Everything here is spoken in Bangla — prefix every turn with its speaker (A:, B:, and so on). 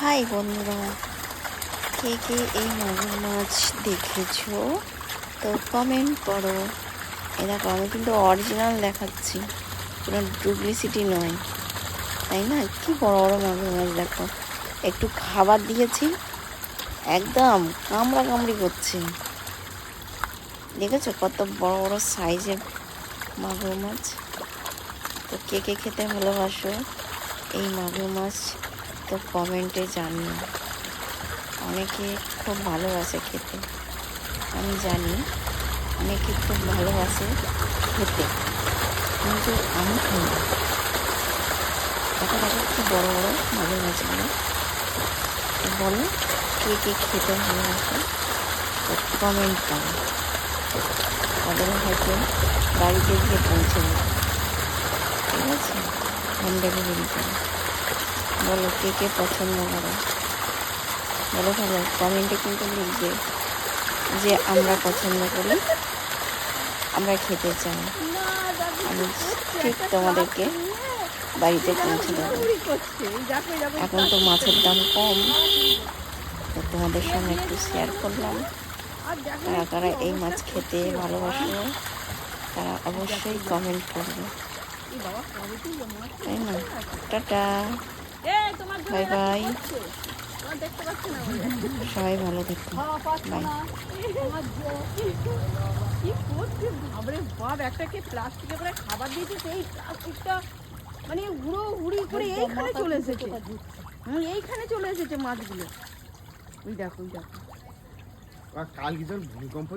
A: হাই বন্ধুরা, কে কে এই মাগুর মাছ দেখেছো তো কমেন্ট করো। দেখো, আমি কিন্তু অরিজিনাল দেখাচ্ছি, কোনো ডুপ্লিসিটি নয়, তাই না? কি বড় বড় মাগুর মাছ দেখো, একটু খাবার দিয়েছি একদম কামড়া কামড়ি করছে। দেখেছো কত বড় বড় সাইজের মাগুর মাছ? তো কে কে খেতে ভালোবাসো এই মাগুর মাছ তো কমেন্টে জানিও। অনেকে খুব ভালোবাসে খেতে, আমি জানি অনেকে খুব ভালোবাসে খেতে, কিন্তু আমি খাই না। দেখা দেখো কি বড় বড় মাঝে মাছগুলো। তো বলো, কে কে খেতে ভালোবাসে তো কমেন্ট করো। তাদের হয়তো বাড়িতে গিয়ে পৌঁছে দেবে, ঠিক আছে? হোম ডেলিভারি করে। বলো কে কে পছন্দ করো, বলো ভালো কমেন্টে কিন্তু লিখবে যে আমরা পছন্দ করি, আমরা খেতে চাই। আমি ঠিক তোমাদেরকে বাড়িতে পৌঁছে দেবো। এখন তো মাছের দাম কম, তো তোমাদের সঙ্গে একটু শেয়ার করলাম। কারা কারা এই মাছ খেতে ভালোবাসো তারা অবশ্যই কমেন্ট করবে, তাই না? টাটা, বাই বাই, সবাই ভালো থেকো, বাই।
B: একটাকে প্লাস্টিকে করে খাবার দিয়েছে, সেই প্লাস্টিকটা মানে উড়ো উড়ি করে এইখানে চলে এসেছে। এইখানে চলে এসেছে মাছগুলো। ওই দেখো, ওই দেখো।
C: কাল কি ভূমিকম্প